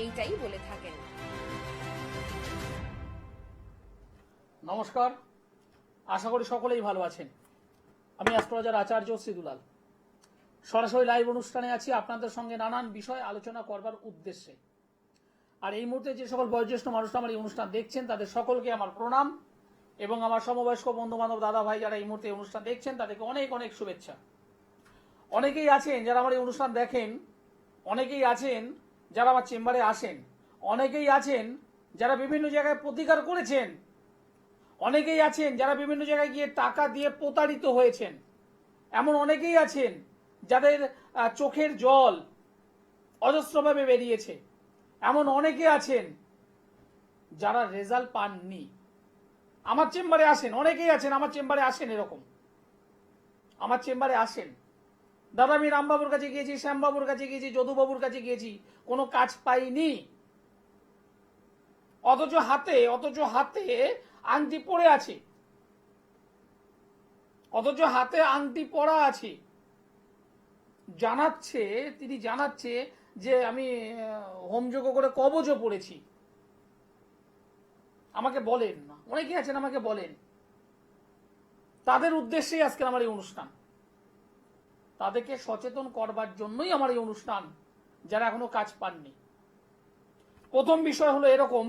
এইটাই বলে থাকেন। নমস্কার, আশা করি সকলেই ভালো আছেন। আমি অ্যাস্ট্রোলজার আচার্য শ্রীদুলাল সরাসরি লাইভ অনুষ্ঠানে আছি আপনাদের সঙ্গে নানান বিষয় আলোচনা করবার উদ্দেশ্যে। আর এই মুহূর্তে যে সকল বয়োজ্যেষ্ঠ মানুষরা আমার এই অনুষ্ঠান দেখছেন তাদের সকলকে আমার প্রণাম, এবং আমার সমবয়স্ক বন্ধু বান্ধব দাদা ভাই যারা এই মুহূর্তে এই অনুষ্ঠান দেখছেন তাদেরকে অনেক অনেক শুভেচ্ছা। অনেকেই আছেন যারা আমার এই অনুষ্ঠান দেখেন, অনেকেই আছেন যারা আমার চেম্বারে আসেন, অনেকেই আছেন যারা বিভিন্ন জায়গায় প্রতিকার করেছেন, অনেকেই আছেন যারা বিভিন্ন জায়গায় গিয়ে টাকা দিয়ে প্রতারিত হয়েছেন, এমন অনেকেই আছেন যাদের চোখের জল অজস্রভাবে বেরিয়েছে, এমন অনেকে আছেন যারা রেজাল্ট পাননি। আমার চেম্বারে আসেন, অনেকেই আছেন আমার চেম্বারে আসেন, এরকম আমার চেম্বারে আসেন, দাদা আমি রামবাবুর কাছে গিয়েছি, শ্যামবাবুর কাছে গিয়েছি, যদুবাবুর কাছে গিয়েছি, কোনো কাজ পাইনি। অথচ হাতে আংটি পড়ে আছে, অথচ হাতে আংটি পরা আছে, তিনি জানাচ্ছে যে আমি হোমযজ্ঞ করে কবচও পড়েছি। আমাকে বলেন না, অনেকে আছেন আমাকে বলেন, তাদের উদ্দেশ্যেই আজকে আমার এই অনুষ্ঠান, তাদেরকে সচেতন করবার জন্যই আমার এই অনুষ্ঠান, যারা এখনো কাজ পাননি। প্রথম বিষয় হলো এরকম,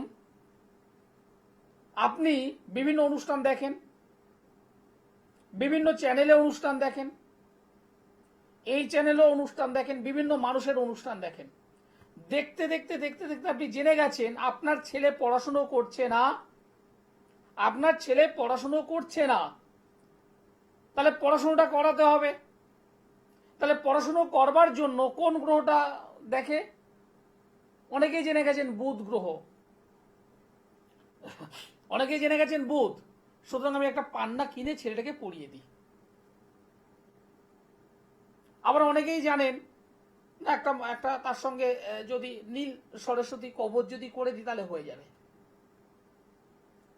আপনি বিভিন্ন অনুষ্ঠান দেখেন, বিভিন্ন চ্যানেলে অনুষ্ঠান দেখেন, এই চ্যানেলেও অনুষ্ঠান দেখেন, বিভিন্ন মানুষের অনুষ্ঠান দেখেন, দেখতে দেখতে দেখতে দেখতে আপনি জেনে গেছেন আপনার ছেলে পড়াশুনো করছে না, আপনার ছেলে পড়াশুনো করছে না, তাহলে পড়াশুনোটা করাতে হবে। তাহলে পড়াশুনো করবার জন্য কোন গ্রহটা দেখে? অনেকেই জেনে গেছেন বুধ গ্রহ, অনেকেই জেনে গেছেন বুধ। সুতরাং আমি একটা পান্না কিনে ছেলেটাকে পড়িয়ে দিই। আবার অনেকেই জানেন না, একটা তার সঙ্গে যদি নীল সরস্বতী কবচ যদি করে দিই তাহলে হয়ে যাবে,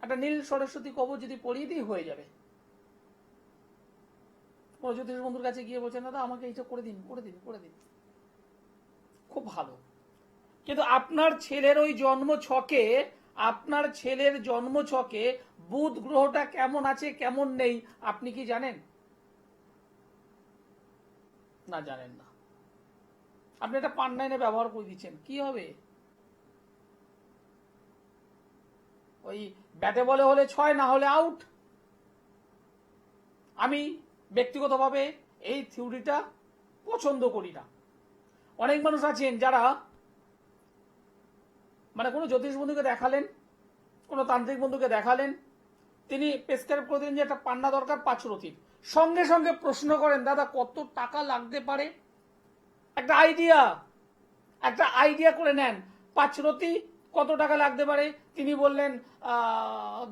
একটা নীল সরস্বতী কবচ যদি পড়িয়ে দিই হয়ে যাবে। কোন জ্যোতিষ বন্ধুর কাছে গিয়ে বলছেন দাদা আমাকে এইটা করে দিন, করে দিন, করে দিন, খুব ভালো। কিন্তু আপনার ছেলের ওই জন্ম ছকে, আপনার ছেলের জন্ম ছকে বুধ গ্রহটা কেমন আছে কেমন নেই আপনি কি জানেন? না, জানেন না। আপনি এটা পান্না এনে ব্যবহার করে দিচ্ছেন, কি হবে? ওই ব্যাটে বলে হলে 6, না হলে আউট। আমি ব্যক্তিগতভাবে এই থিওরিটা পছন্দ করি না। অনেক মানুষ আছেন যারা কোনো জ্যোতিষ বন্ধুকে দেখালেন, কোনো তান্ত্রিক বন্ধুকে দেখালেন, তিনি প্রেসক্রাইব করে দিলেন যে একটা পান্না দরকার পাঁচরথীর, সঙ্গে সঙ্গে প্রশ্ন করেন দাদা কত টাকা লাগতে পারে, একটা আইডিয়া করে নেন, পাঁচরথী কত টাকা লাগতে পারে। তিনি বললেন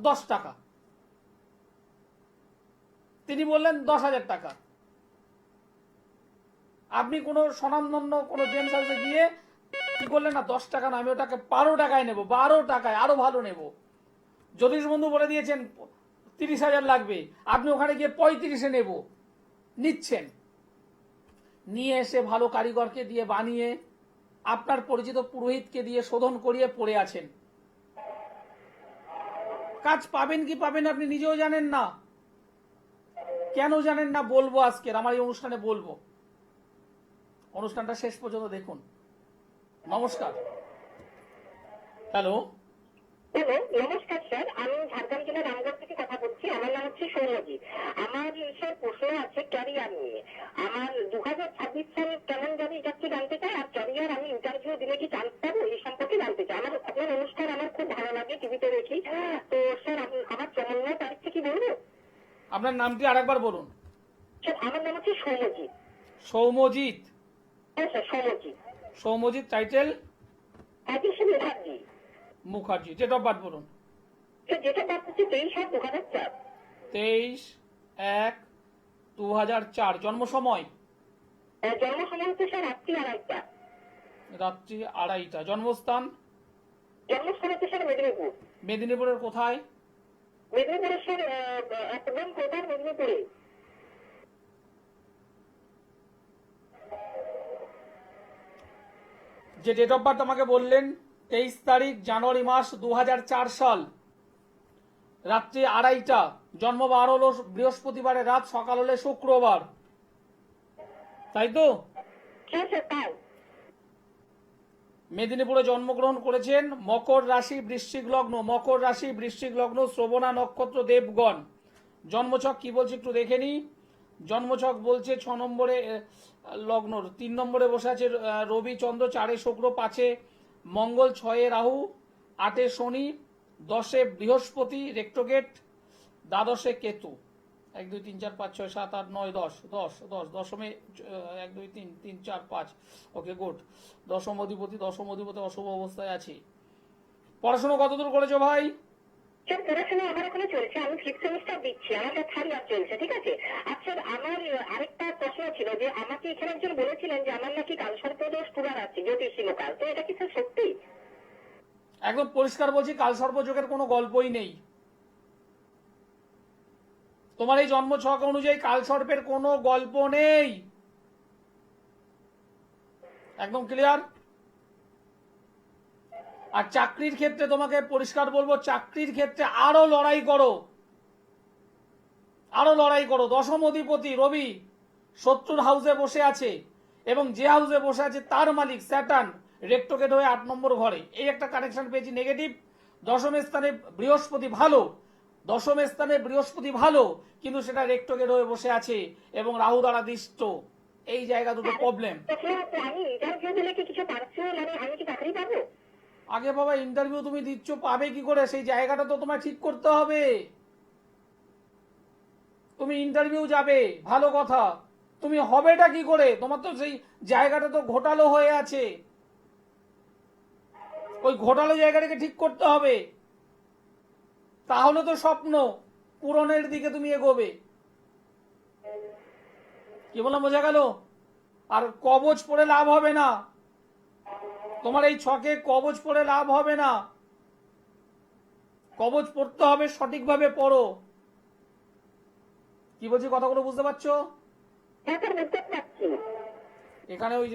10 টাকা, তিনি বললেন 10,000 টাকা। আপনি কোনো স্বনামধন্য কোনো জেমস হাউসে গিয়ে কি করলেন, না 10 টাকা না, আমি ওটাকে 12 টাকায় নেবো, 12 টাকায় আরো ভালো নেব। জ্যোতিষ বন্ধু বলে দিয়েছেন 30,000 লাগবে, আপনি ওখানে গিয়ে 35-এ নেব, নিচ্ছেন। নিয়ে এসে ভালো কারিগরকে দিয়ে বানিয়ে আপনার পরিচিত পুরোহিতকে দিয়ে শোধন করিয়ে পড়ে আছেন। কাজ পাবেন কি পাবেন আপনি নিজেও জানেন না। কেন জানেন না বলবো আজকের আমার এই অনুষ্ঠানে বলবো, অনুষ্ঠানটা শেষ পর্যন্ত দেখুন। নমস্কার। হ্যালো। হ্যালো, নমস্কার স্যার, আমি ঝাড়গ্রাম জেলার রামগড় থেকে কথা বলছি। আমার নাম হচ্ছে সৌম্যজি। আমার স্যার প্রশ্ন আছে ক্যারিয়ার নিয়ে। আমার 2026 সাল কেমন যাবে এটা একটু জানতে চাই, আর ক্যারিয়ার আমি ইন্টারভিউ দিলে কি চান্স পাবো এই সম্পর্কে জানতে চাই। আপনার অনুষ্ঠান আমার খুব ভালো লাগে, টিভিতে দেখি। তো স্যার আমার জন্ম তারিখটা কি বলবো? আপনার নামটি আরেকবার বলুন। স্যার আমার নাম হচ্ছে সৌম্যজি। সৌম্যজিৎ? হ্যাঁ sir, Soumyaji. Soumyajit title? Mukherjee. Mukherjee. Date of birth বলুন। ডেট অফ বার্থ হচ্ছে 23/7/2004। 23/1/2004। জন্ম সময়? জন্ম সময় হচ্ছে স্যার রাত্রি 2:30টা। রাত্রি 2:30টা। জন্মস্থান? জন্মস্থান হচ্ছে স্যার মেদিনীপুর। মেদিনীপুরের কোথায়? মেদিনীপুরের স্যার একদম কোথায় মেদিনীপুরে। যে ডেট অফ বার্থ আমাকে বললেন 23 তারিখ জানুয়ারি মাস 2004 সাল, রাত্রি 2:30, জন্ম বার হলো বৃহস্পতিবারের রাত, সকাল হলে শুক্রবার, তাই তো? হ্যাঁ স্যার তাই। মেদিনীপুরে জন্মগ্রহণ করেছেন, মকর রাশি বৃশ্চিক লগ্ন, মকর রাশি বৃশ্চিক লগ্ন, শ্রবণা নক্ষত্র, দেবগণ। জন্মছক কি বলছে একটু দেখে নি। জন্মছক বলছে 6 নম্বরে লগ্ন, 3 নম্বরে বসে আছে রবি চন্দ্র, 4-এ শুক্র, 5-এ মঙ্গল, 6-এ রাহু, 8-এ শনি, 10-এ বৃহস্পতি রেক্টোগেট, দ্বাদশে কেতু। 1 2 3 4 5 6 7 8 9 10 দশমে 1 2 3 3 4 5। Okay good. দশম অধিপতি অশুভ অবস্থায় আছে। পড়াশোনা কতদূর করেছো ভাই? স্যার পড়াশোনা আমার এখনো চলছে, আমি 5th সেমিস্টার দিচ্ছি, আমার 3rd ইয়ার চলছে, ঠিক আছে। আচ্ছা আমার আরেকটা প্রশ্ন ছিল যে আমাকে এখানে একজন বলেছিলেন যে আমার নাকি কালসর্পদোষ পুরার আছে, জ্যোতিষী লোকাল, তো এটা কি স্যার সত্যি? একদম পরিষ্কার বলছি, কালসর্প যোগের কোনো গল্পই নেই। তোমার এই জন্ম ছক অনুযায়ী কালসর্পের কোনো গল্প নেই, একদম ক্লিয়ার। আর চাকরির ক্ষেত্রে তোমাকে পরিষ্কার বলবো, চাকরির ক্ষেত্রে আরো লড়াই করো। দশম অধিপতি রবি শত্রুর হাউসে বসে আছে, এবং যে হাউসে বসে আছে তার মালিক স্যাটার্ন রেক্টোগেট হয়ে 8 নম্বর ঘরে। এই একটা কানেকশন পেয়েছি নেগেটিভ। দশম স্থানে বৃহস্পতি ভালো, কিন্তু সেটা রেক্টোগেট হয়ে বসে আছে এবং রাহু দ্বারা দিষ্ট। এই জায়গা দুটো প্রবলেম। আমি ইন্টারভিউ দিলে কি কিছু পার্সোনাল আমি কি চাকরি পাবো? আগে বাবা ইন্টারভিউ তুমি দিচ্ছ, পাবে কি করে? সেই জায়গাটা তো তোমায় ঠিক করতে হবে। তুমি ইন্টারভিউ যাবে ভালো কথা, তুমি হবেটা কি করে? তোমার তো সেই জায়গাটা তো ঘোটালো হয়ে আছে, ওই ঘোটালো জায়গাটাকে ঠিক করতে হবে, তাহলে তো স্বপ্ন পূরণের দিকে তুমি এগোবে। কি বললাম বোঝা গেল? আর কবচ পড়ে লাভ হবে না, তোমার এই ছকে কবচ পড়ে লাভ হবে না। কবচ পড়তে হবে, সঠিকভাবে পড়ো। কি বলছি কথাগুলো বুঝতে পারছো? এখানে ওই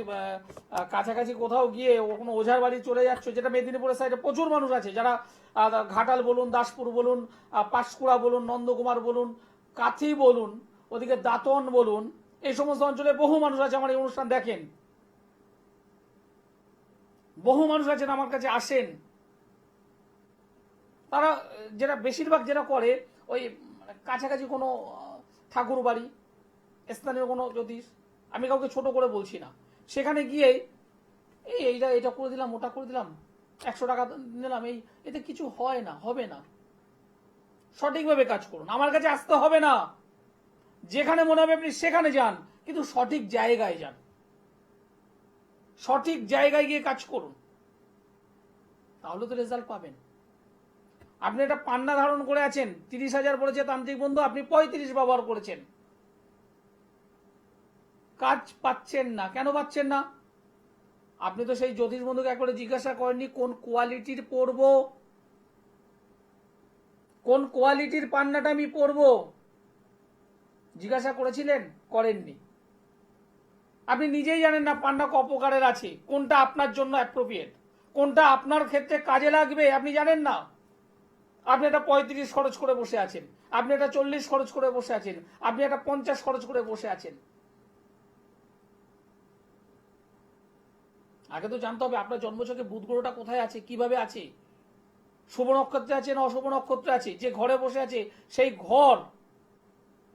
কাছাকাছি কোথাও গিয়ে কোনো ওঝার বাড়ি চলে যাচ্ছ, যেটা মেদিনীপুরের সাইডে প্রচুর মানুষ আছে যারা ঘাটাল বলুন, দাসপুর বলুন, পাঁশকুড়া বলুন, নন্দকুমার বলুন, কাথি বলুন, ওদিকে দাঁতন বলুন, এই সমস্ত অঞ্চলে বহু মানুষ আছে আমার এই অনুষ্ঠান দেখেন, বহু মানুষ আছেন আমার কাছে আসেন। তারা যেটা বেশিরভাগ যেটা করে ওই কাছাকাছি কোনো ঠাকুর বাড়ি, স্থানীয় কোনো জ্যোতিষ, আমি কাউকে ছোট করে বলছি না, সেখানে গিয়ে এইটা করে দিলাম, ওটা করে দিলাম, 100 টাকা নিলাম, এতে কিছু হয় না, হবে না। সঠিকভাবে কাজ করুন, আমার কাছে আসতে হবে না, যেখানে মনে হবে আপনি সেখানে যান, কিন্তু সঠিক জায়গায় যান, সঠিক জায়গায় গিয়ে কাজ করুন, তাহলে তো রেজাল্ট পাবেন। আপনি একটা পান্না ধারণ করে আছেন, 30,000 পড়েছে তান্ত্রিক বন্ধু, আপনি 35 ব্যবহার করেছেন, কাজ পাচ্ছেন না। কেন পাচ্ছেন না? আপনি তো সেই জ্যোতিষ বন্ধুকে একবারে জিজ্ঞাসা করেননি কোন কোয়ালিটির পড়বো, কোন কোয়ালিটির পান্নাটা আমি পড়বো, জিজ্ঞাসা করেছিলেন? করেননি। আপনি নিজেই জানেন না পান্না ক প্রকারের আছে, কোনটা আপনার জন্য অ্যাপ্রোপ্রিয়েট, কোনটা আপনার ক্ষেত্রে কাজে লাগবে আপনি জানেন না। আপনি একটা 35 খরচ করে বসে আছেন, আপনি একটা 40 খরচ করে বসে আছেন, আপনি একটা 50 খরচ করে বসে আছেন। আগে তো জানতে হবে আপনার জন্মছকে বুধ গ্রহটা কোথায় আছে, কিভাবে আছে, শুভ নক্ষত্রে আছে না অশুভ নক্ষত্রে আছে, যে ঘরে বসে আছে সেই ঘর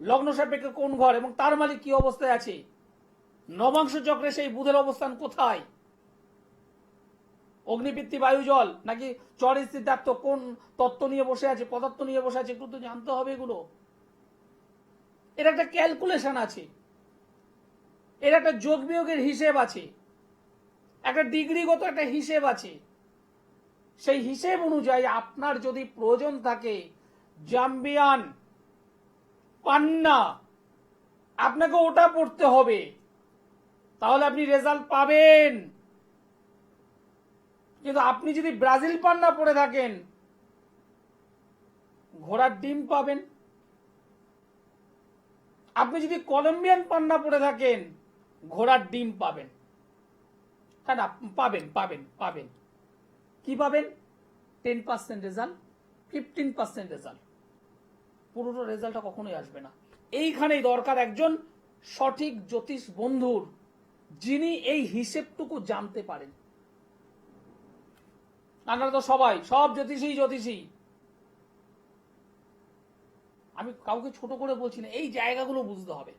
লগ্ন সাপেক্ষে কোন ঘর এবং তার মালিক কি অবস্থায় আছে, নবাংশ চক্রে সেই বুধের অবস্থান কোথায়, অগ্নিবৃত্তি বায়ু জল নাকি চর স্থিতার্থ, কোন তত্ত্ব নিয়ে বসে আছে, পদার্থ নিয়ে বসে আছে, একটু তো জানতে হবে এগুলো। এর একটা ক্যালকুলেশন আছে, এর একটা যোগ বিয়োগের হিসেব আছে, একটা ডিগ্রিগত একটা হিসেব আছে। সেই হিসেব অনুযায়ী আপনার যদি প্রয়োজন থাকে জাম্বিয়ান পান্না, আপনাকে ওটা পড়তে হবে, তাহলে আপনি রেজাল্ট পাবেন। কিন্তু আপনি যদি ব্রাজিল পান্না পড়ে থাকেন, ঘোড়ার ডিম পাবেন। আপনি যদি কলম্বিয়ান পান্না পড়ে থাকেন, ঘোড়ার ডিম পাবেন। হ্যাঁ না, পাবেন পাবেন পাবেন। কি পাবেন? 10% রেজাল্ট, 15% রেজাল্ট, পুরোটা রেজাল্টটা কখনোই আসবে না। এইখানেই দরকার একজন সঠিক জ্যোতিষ বন্ধুর, যিনি এই হিসেবটুকু জানতে পারেন। আপনারা তো সবাই সব জ্যোতিষী। আমি কাউকে ছোট করে বলছি না, এই জায়গাগুলো বুঝতে হবে।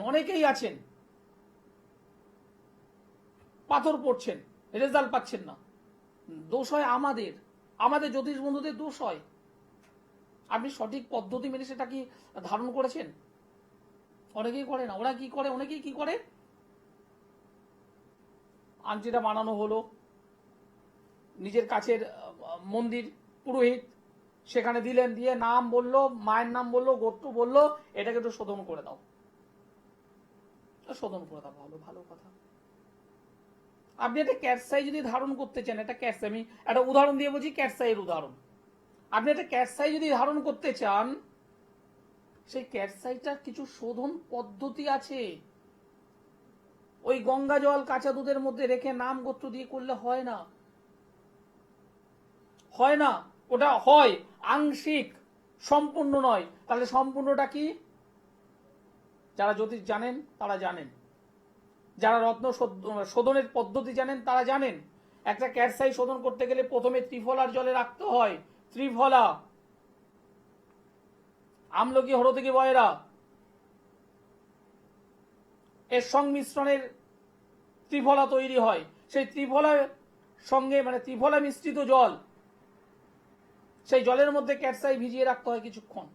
অনেকেই আছেন পাথর পড়ছেন, রেজাল্ট পাচ্ছেন না। দোষ হয় আমাদের জ্যোতিষ বন্ধুদের দোষ হয়। আপনি সঠিক পদ্ধতি মেনে সেটা কি ধারণ করেছেন? অনেকেই করে না। অনেকেই কি করে, আংটিটা বানানো হলো, নিজের কাছের মন্দির পুরোহিত সেখানে দিলেন, দিয়ে নাম বললো, মায়ের নাম বললো, গোত্র বললো, এটাকে একটু শোধন করে দাও। ভালো কথা। আপনি একটা ক্যাটসাই যদি ধারণ করতে চান, একটা ক্যাটসাই, আমি একটা উদাহরণ দিয়ে বলছি, ক্যাটসাইয়ের উদাহরণ। আপনি একটা ক্যাটসাই যদি ধারণ করতে চান, সেই ক্যাটসাইটার কিছু শোধন পদ্ধতি আছে। ওই গঙ্গা জল কাঁচা দুধের মধ্যে রেখে নাম গোত্র দিয়ে করলে হয় না। ওটা হয় আংশিক, সম্পূর্ণ নয়। তাহলে সম্পূর্ণটা কি? যারা জ্যোতিষ জানেন তারা জানেন, যারা রত্ন শোধনের পদ্ধতি জানেন তারা জানেন। একটা ক্যাটসাই শোধন করতে গেলে প্রথমে ত্রিফলার জলে রাখতে হয়। ত্রিফলা, আমলকি, হরতকি, বয়রা, এর সংমিশ্রণের ত্রিফলা তৈরি হয়। সেই ত্রিফলার সঙ্গে মানে ত্রিফলা মিশ্রিত জল, সেই জলের মধ্যে ক্যাটসাই ভিজিয়ে রাখতে হয় কিছুক্ষণ।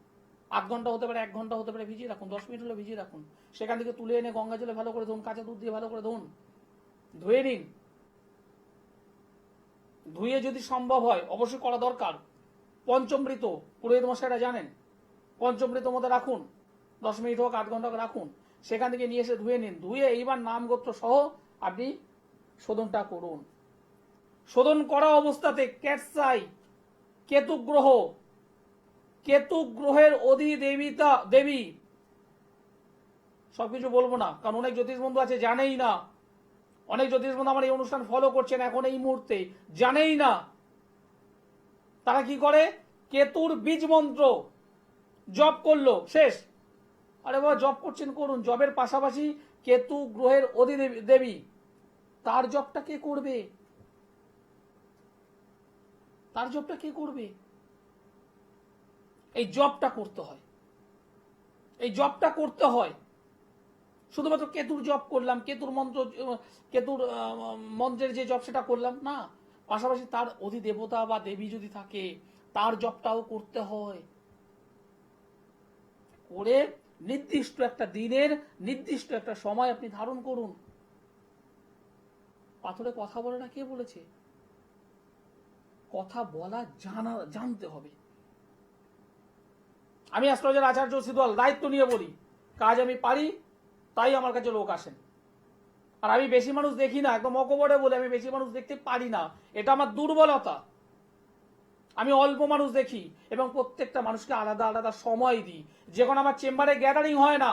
8 ঘন্টা হতে পারে, 1 ঘন্টা হতে পারে, ভিজিয়ে রাখুন। 10 মিনিট হলে ভিজিয়ে রাখুন। সেখান থেকে তুলে এনে গঙ্গা জলে ভালো করে ধুন, কাঁচা দুধ দিয়ে ভালো করে ধুয়ে নিন। ধুয়ে যদি সম্ভব হয়, অবশ্যই করা দরকার, পঞ্চমৃত, পুরোহিত মশাইরা জানেন, পঞ্চমৃত মধ্যে রাখুন, 10 মিনিট হোক, 8 ঘন্টা রাখুন। সেখান থেকে নিয়ে এসে ধুয়ে নিন। ধুয়ে এইবার নাম গোত্র সহ আপনি শোধনটা করুন। শোধন করা অবস্থাতে ক্যাটসাই, কেতু গ্রহের দেবী, সবকিছু বলবো না, কারণ অনেক জ্যোতিষ বন্ধু আছে জানেই না। অনেক জ্যোতিষ বন্ধু আমার এই অনুষ্ঠান ফলো করছেন এখন এই মুহূর্তে, জানেই না। তারা কি করে? কেতুর বীজ মন্ত্র জপ করলো, শেষ। আরে বাবা, জপ করছেন করুন, জবের পাশাপাশি কেতু গ্রহের দেবী, তার জপটা কে করবে? এই জপটা করতে হয়। শুধুমাত্র কেতুর জপ করলাম, কেতুর মন্ত্রের যে জপ সেটা করলাম না, পাশাপাশি তার অধিদেবতা বা দেবী যদি থাকে তার জপটাও করতে হয়। করে নির্দিষ্ট একটা দিনের নির্দিষ্ট একটা সময় আপনি ধারণ করুন। পাথরে কথা বলে না কে বলেছে? কথা বলা জানতে হবে। আমি অ্যাস্ট্রোলজার আচার্য সিদুলাল দায়িত্ব নিয়ে বলি, কাজ আমি পারি তাই আমার কাছে লোক আসেন। আর আমি বেশি মানুষ দেখি না, একদম অকপটে বলে আমি বেশি মানুষ দেখতে পারি না, এটা আমার দুর্বলতা। আমি অল্প মানুষ দেখি এবং প্রত্যেকটা মানুষকে আলাদা আলাদা সময় দিই। যখন আমার চেম্বারে গ্যাদারিং হয় না,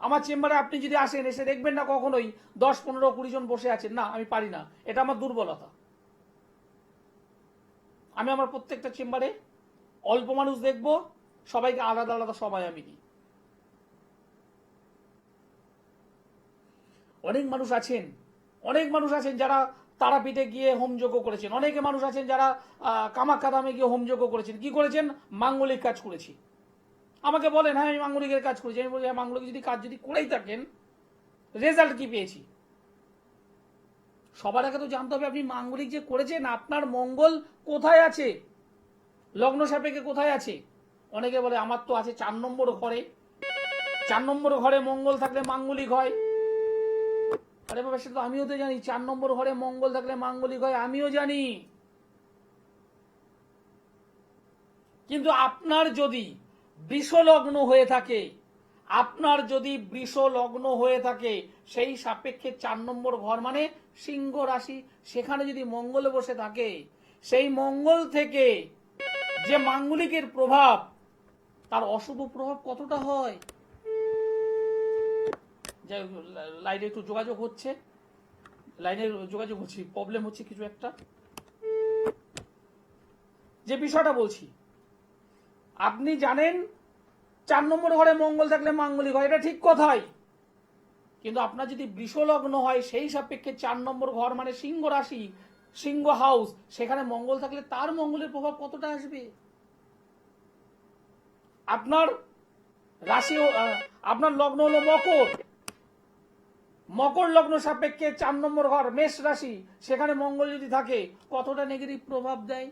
আমার চেম্বারে আপনি যদি আসেন, এসে দেখবেন না কখনোই 10, 15, 20 জন বসে আছেন, না, আমি পারি না, এটা আমার দুর্বলতা। আমি আমার প্রত্যেকটা চেম্বারে অল্প মানুষ দেখব, সবাইকে আলাদা আলাদা সময় আমি দিই। অনেক মানুষ আছেন যারা তারাপীঠে গিয়ে হোমযজ্ঞ করেছেন। অনেকে মানুষ আছেন যারা কামাখ্যা ধামে গিয়ে হোমযজ্ঞ করেছেন। কি করেছেন? মাঙ্গলিক কাজ করেছি। আমাকে বলেন, হ্যাঁ আমি মাঙ্গলিকের কাজ করেছি। আমি বলি, হ্যাঁ, মাঙ্গলিক কাজ যদি করেই থাকেন, রেজাল্ট কি পেয়েছি? সবার আগে তো জানতে হবে আপনি মাঙ্গলিক যে করেছেন আপনার মঙ্গল কোথায় আছে, লগ্ন সাপেক্ষে কোথায় আছে। অনেকে বলে আমার তো আছে 4 নম্বর ঘরে, 4 নম্বর ঘরে মঙ্গল থাকলে মাঙ্গলিক হয়। আরে বাবা, সেটা তো আমিও তো জানি, 4 নম্বর ঘরে মঙ্গল থাকলে মাঙ্গলিক হয়, আমিও জানি। কিন্তু আপনার যদি বৃষ লগ্ন হয়ে থাকে, সেই সাপেক্ষে 4 নম্বর ঘর মানে সিংহ রাশি, সেখানে যদি মঙ্গল বসে থাকে, সেই মঙ্গল থেকে যে মাঙ্গলিকের প্রভাব, তার অশুভ প্রভাব কতটা হয়। লাইটে একটু যোগাযোগ হচ্ছে, লাইনে যোগাযোগ করছি, প্রবলেম হচ্ছে কিছু একটা। যে বিষয়টা বলছি, আপনি জানেন 4 নম্বর ঘরে মঙ্গল থাকলে মাঙ্গলিক হয়, এটা ঠিক কথাই, কিন্তু আপনার যদি বৃষলগ্ন হয় সেই সাপেক্ষে 4 নম্বর ঘর মানে সিংহ রাশি, সিংহ হাউস, সেখানে মঙ্গল থাকলে তার মঙ্গলের প্রভাব কতটা আসবে? আপনার রাশি আপনার লগ্ন হলো মকর, মকর লগ্ন সাপেক্ষে 4 নম্বর ঘর মেষ রাশি, সেখানে মঙ্গল যদি থাকে কতটা নেগেটিভ প্রভাব দেয়?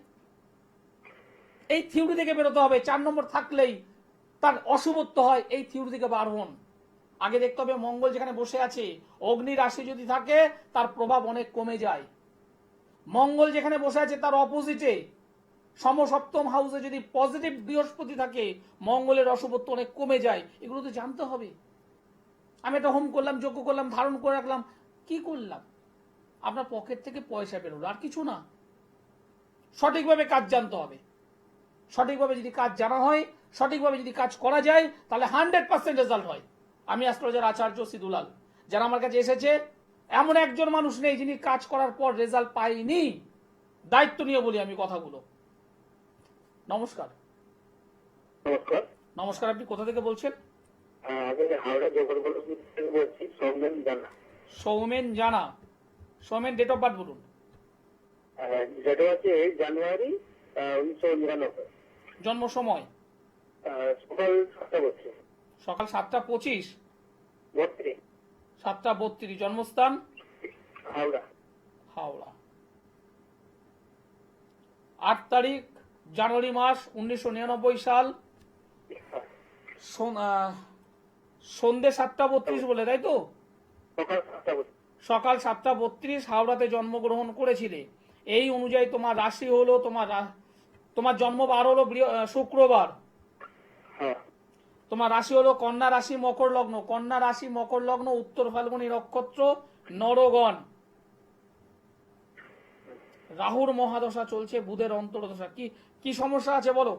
এই থিওরি থেকে বেরোতে হবে। 4 নম্বর থাকলেই তার অশুভত্ব হয়, এই থিওরি থেকে বার হন। আগে দেখতে হবে মঙ্গল যেখানে বসে আছে, অগ্নি রাশি যদি থাকে তার প্রভাব অনেক কমে যায়। মঙ্গল যেখানে বসে আছে তার অপোজিটে সমসপ্তম হাউসে যদি পজিটিভ বৃহস্পতি থাকে, মঙ্গলের অশুভত্ব অনেক কমে যায়। এগুলো তো জানতে হবে। আমি একটা হোম করলাম, যজ্ঞ করলাম, ধারণ করে রাখলাম, কি করলাম? আপনার পকেট থেকে পয়সা বেরোলো, আর কিছু না। সঠিকভাবে কাজ জানতে হবে। সঠিকভাবে যদি কাজ জানা হয়, সঠিকভাবে যদি কাজ করা যায়, তাহলে 100% রেজাল্ট হয়। আমি অ্যাস্ট্রোলজার আচার্য সিদুলাল, যারা আমার কাছে এসেছে, এমন একজন মানুষ নেই যিনি কাজ করার পর রেজাল্ট পায়নি। দায়িত্ব নিয়ে বলি আমি কথাগুলো। নমস্কার। নমস্কার। নমস্কার, আপনি কোথা থেকে বলছেন? আমি হাওড়া জগৎবল্লভ থেকে বলছি, সৌমেন জানা। সৌমেন জানা। সৌমেন, ডেট অফ বার্থ বলুন। যেটা হচ্ছে 8 জানুয়ারি 1999, জন্ম সময়? সকাল 7:32। সকাল 7:25। 32। 7:32। জন্মস্থান? হাওড়া। হাওড়া। 8 তারিখ জানুয়ারি মাস 1999 সাল, সন্ধ্যে 7:32 বলে, তাই তো? সকাল 7:32। সকাল 7:32 হাওড়াতে জন্মগ্রহণ করেছিলে। এই অনুযায়ী তোমার রাশি হলো, তোমার জন্মবার হলো শুক্রবার। হ্যাঁ। তোমার রাশি হলো কন্যা রাশি মকর লগ্ন। কন্যা রাশি মকর লগ্ন, উত্তর ফাল্গুনী নক্ষত্র, নরগণ। রাহুর মহাদশা চলছে, বুধের অন্তর্দশা। কি সমস্যা আছে বলো?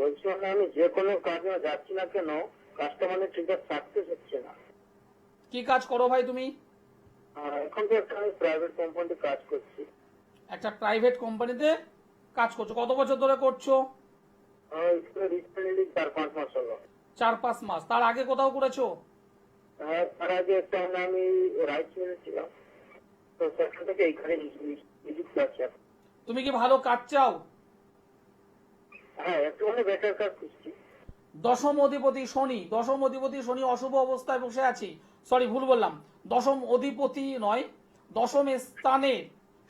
বলছি আমি যে কোনো কাজে যাচ্ছি না কেন, কাজটা মানে ঠিক আছে, সাকসেস হচ্ছে না। কি কাজ করো ভাই তুমি? এখন তো একটা প্রাইভেট কোম্পানিতে কাজ করছি। একটা প্রাইভেট কোম্পানিতে কাজ করছো? কত বছর ধরে করছো? রিসেন্টলি 4-5 মাস হলো। 4-5 মাস। তার আগে কোথাও করেছো? তার আগে একটা আমি রাইস মিলে ছিলাম, তো সেখান থেকে এইখানে নিযুক্ত আছি। তুমি কি ভালো কাজ চাও? হ্যাঁ, একটু মানে বেটার কাজ করছি। দশম অধিপতি শনি অশুভ অবস্থায় বসে আছে। সরি, ভুল বললাম, দশম অধিপতি নয়, দশম স্থানে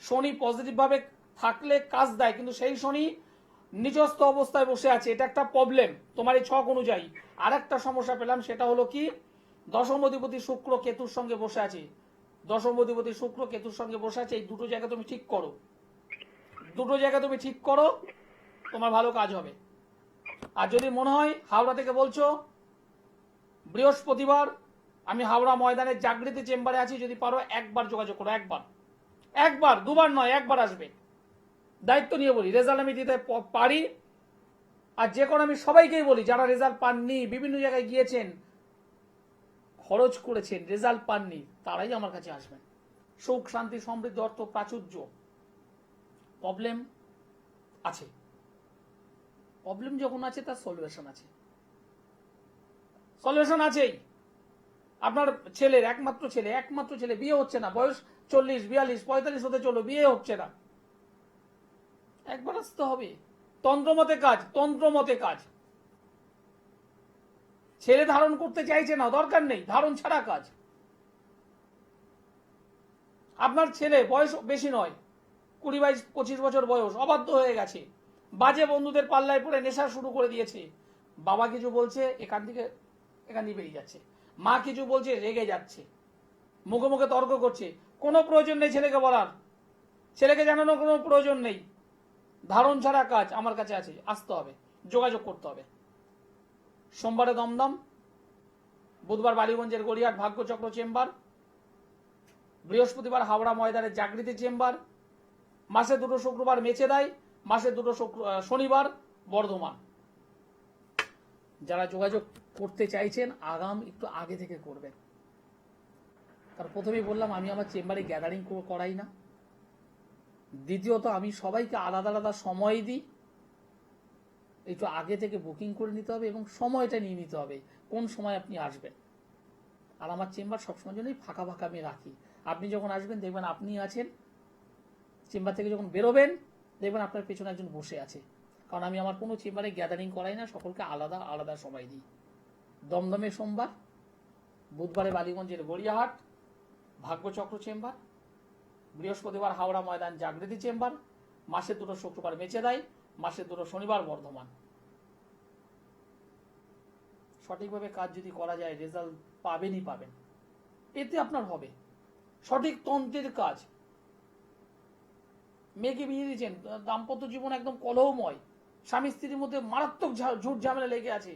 শনি পজিটিভ ভাবে থাকলে কাজ দেয়, কিন্তু সেই শনি নিজস্ব অবস্থায় বসে আছে। এটা একটা প্রবলেম তোমার এই ছক অনুযায়ী। আর একটা সমস্যা পেলাম, সেটা হলো কি, দশম অধিপতি শুক্র কেতুর সঙ্গে বসে আছে। দশম অধিপতি শুক্র কেতুর সঙ্গে বসে আছে। এই দুটো জায়গা তুমি ঠিক করো, তোমার ভালো কাজ হবে। আর যদি মনে হয় হাওড়া থেকে বলছো, বৃহস্পতিবার আমি হাওড়া ময়দানের জাগৃতি চেম্বারে আছি, যদি পারো একবার যোগাযোগ করো। একবার, দুবার নয়, একবার আসবে। দায়িত্ব নিয়ে বলি, রেজাল্ট আমি দিতে পারি। আর যে কোনো আমি সবাইকেই বলি, যারা রেজাল্ট পাননি, বিভিন্ন জায়গায় গিয়েছেন, খরচ করেছেন, রেজাল্ট পাননি, তারাই আমার কাছে আসবেন। সুখ, শান্তি, সমৃদ্ধি, অর্থ, প্রাচুর্য। প্রবলেম আছে, প্রবলেম যখন আছে তার সলিউশন আছেই। আপনার ছেলের একমাত্র ছেলে বিয়ে হচ্ছে না, বয়স 40, 42, 45 হতে চলো, বিয়ে হচ্ছে না। একবার আসতে হবে, তন্ত্রমতে কাজ। ছেলে ধারণ করতে চাইছে না, দরকার নেই, ধারণ ছাড়া কাজ। আপনার ছেলে বয়স বেশি নয়, 20, 22, 25 বছর বয়স, অবাধ্য হয়ে গেছে, বাজে বন্ধুদের পাল্লায় পড়ে নেশা শুরু করে দিয়েছে। বাবা কিছু বলছে, এখান থেকে বেরিয়ে যাচ্ছে। মা কিছু বলছে, রেগে যাচ্ছে, মুখে মুখে তর্ক করছে। কোনো প্রয়োজন নেই ছেলেকে বলার, ছেলেকে জানানোর কোনো প্রয়োজন নেই। ধারণ ছাড়া কাজ আমার কাছে আছে, আসতে হবে, যোগাযোগ করতে হবে। সোমবারে দমদম, বুধবার বালিগঞ্জের গড়িয়াহাট ভাগ্যচক্র চেম্বার, বৃহস্পতিবার হাওড়া ময়দানের জাগৃতি চেম্বার, মাসে 2 শুক্রবার মেচেদাই, মাসে 2 শনিবার বর্ধমান। যারা যোগাযোগ করতে চাইছেন, আগাম একটু আগে থেকে করবেন। কারণ প্রথমেই বললাম আমি আমার চেম্বারে গ্যাদারিং করাই না। দ্বিতীয়ত আমি সবাইকে আলাদা আলাদা সময় দিই, একটু আগে থেকে বুকিং করে নিতে হবে এবং সময়টা নিয়ে নিতে হবে কোন সময় আপনি আসবেন। আর আমার চেম্বার সবসময় জন্যই ফাঁকা ফাঁকা আমি রাখি। আপনি যখন আসবেন দেখবেন আপনি আছেন, চেম্বার থেকে যখন বেরোবেন দেখবেন আপনার পেছনে একজন বসে আছে। কারণ আমি আমার কোনো চেম্বারে গ্যাদারিং করাই না, সকলকে আলাদা আলাদা সময় দিই। দমদমে সোমবার, বুধবারে বালিগঞ্জের গড়িয়াহাট ভাগ্যচক্র চেম্বার, বৃহস্পতিবার হাওড়া ময়দান জাগৃতি চেম্বার, মাসে 2 শুক্রবার মেচেদাই, মাসে 2 শনিবার বর্ধমান। সঠিকভাবে কাজ যদি করা যায় রেজাল্ট পাবেনই পাবেন, এতে আপনার হবে। সঠিক তন্ত্রের কাজ। মেয়েকে বিয়ে দিয়েছেন, দাম্পত্য জীবন একদম কলহময়, স্বামী স্ত্রীর মধ্যে মারাত্মক ঝুট ঝামেলা লেগে আছে,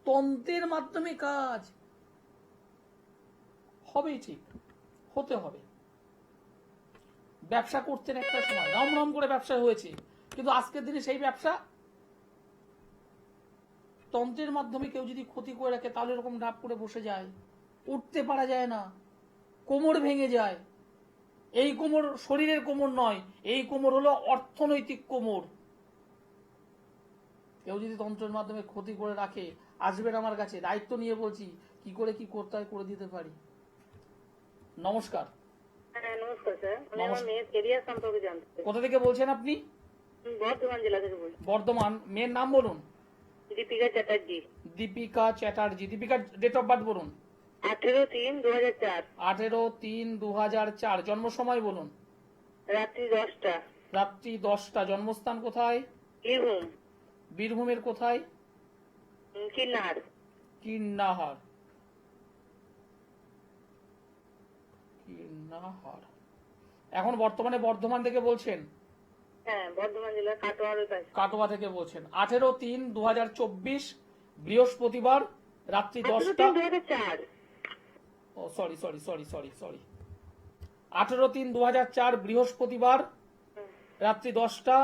তন্ত্রের মাধ্যমে কাজ হবেই, ঠিক হতে হবে। ব্যবসা করতেন একটা সময়, রম রম করে ব্যবসা হয়েছে, কিন্তু আজকের দিনে সেই ব্যবসা তন্ত্রের মাধ্যমে কেউ যদি ক্ষতি করে রাখে তাহলে এরকম ডাব করে বসে যায়, উঠতে পারা যায় না, কোমর ভেঙে যায়। এই কোমর শরীরের কোমর নয়, এই কোমর হলো অর্থনৈতিক কোমর। কেউ যদি তন্ত্রের মাধ্যমে ক্ষতি করে রাখে আসবেন আমার কাছে, দায়িত্ব নিয়ে বলছি, কি করে কি করতে হয় করে দিতে পারি। নমস্কার। হ্যাঁ নমস্কার স্যার, আমি আমার মেয়ের কেরিয়ার সম্পর্কে জানতে চাই। কোথা থেকে বলছেন আপনি? বর্ধমান জেলা থেকে বলছি। বর্ধমান। মেয়ের নাম বলুন। দীপিকা চ্যাটার্জি। দীপিকা চ্যাটার্জি। দীপিকার ডেট অফ বার্থ বলুন। 18/3/2004। 18/3/2004। জন্ম সময় বলুন। রাত্রি 10টা। রাত্রি 10টা। জন্মস্থান কোথায়? বীরভূম। বীরভূমের কোথায়? কিন্নাহার। কিন্নাহার। কিন্নাহার। এখন বর্তমানে বর্ধমান থেকে বলছেন? হ্যাঁ বর্ধমান জেলা কাটোয়ার কাছে। কাটোয়া থেকে বলছেন। 18/3/2024 বৃহস্পতিবার রাত্রি 10টা। 2004। ও sorry sorry sorry sorry sorry 18/3/2004 বৃহস্পতিবার রাত্রি 10টা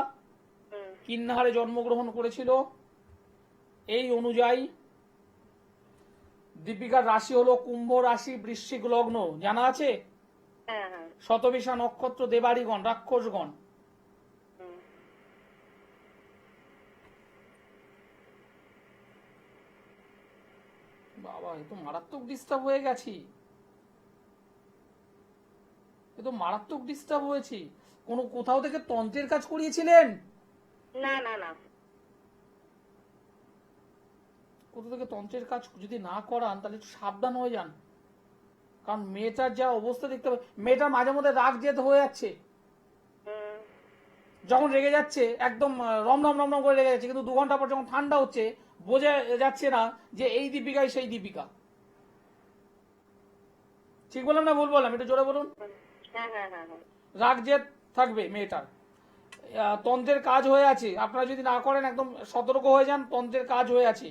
কিন্নাহারে জন্মগ্রহণ করেছিল। এই অনুযায়ী দীপিকার রাশি হলো কুম্ভ রাশি, বৃশ্চিক লগ্ন, জানা আছে? হ্যাঁ হ্যাঁ। শতবিশা নক্ষত্র, দেবাড়িগণ, রাক্ষসগণ। বাবা এ তো মারাত্মক ডিস্টার্ব হয়ে গেছি, এ তো মারাত্মক ডিস্টার্ব হয়েছি। কোথাও থেকে তন্ত্রের কাজ করিয়েছিলেন? না না না। কোথাও থেকে তন্ত্রের কাজ যদি না করান তাহলে একটু সাবধান হয়ে যান। কারণ মেয়েটার যা অবস্থা দেখতে হবে, মেয়েটার মাঝে মধ্যে রাগ জেদ হয়ে যাচ্ছে, যখন রেগে যাচ্ছে একদম রম রম রম রম করে রেগে যাচ্ছে, কিন্তু 2 ঘন্টা পর যখন ঠান্ডা হচ্ছে বোঝা যাচ্ছে না যে এই দীপিকাই সেই দীপিকা। ঠিক বললাম না ভুল বললাম? একটু জোরে বলুন। হ্যাঁ হ্যাঁ হ্যাঁ হ্যাঁ। রাগ জেদ থাকবে মেয়েটার। তন্ত্রের কাজ হয়ে আছে, আপনারা যদি না করেন একদম সতর্ক হয়ে যান, তন্ত্রের কাজ হয়ে আছে।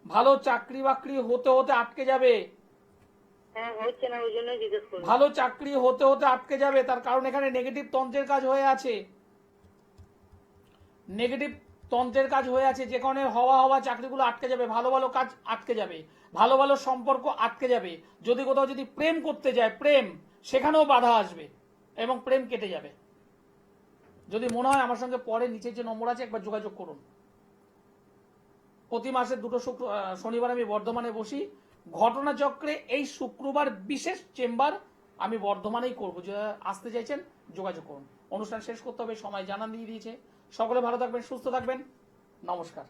ভালো চাকরি বাকরি হতে হতে আটকে যাবে। হ্যাঁ হচ্ছে না, ওই জন্যই জিজ্ঞেস করলাম। ভালো চাকরি হতে হতে আটকে যাবে, তার কারণ এখানে নেগেটিভ তন্ত্রের কাজ হয়ে আছে। নেগেটিভ তন্ত্রের কাজ হয়ে আছে, যে কারণে হওয়া চাকরিগুলো আটকে যাবে, ভালো ভালো কাজ আটকে যাবে, ভালো ভালো সম্পর্ক আটকে যাবে। যদি কোথাও যদি প্রেম করতে যায়, প্রেম সেখানেও বাধা আসবে এবং প্রেম কেটে যাবে। যদি মনে হয় আমার সঙ্গে পরে নিচে যে নম্বর আছে একবার যোগাযোগ করুন। প্রতি মাসে 2 শনিবার আমি বর্ধমানে বসি। ঘটনাচক্রে এই শুক্রবার বিশেষ চেম্বার আমি বর্ধমানেই করবো। যারা আসতে চাইছেন যোগাযোগ করুন। অনুষ্ঠান শেষ করতে হবে, সময় জানান দিয়ে দিয়েছে। সকলে ভালো থাকবেন, সুস্থ থাকবেন। নমস্কার।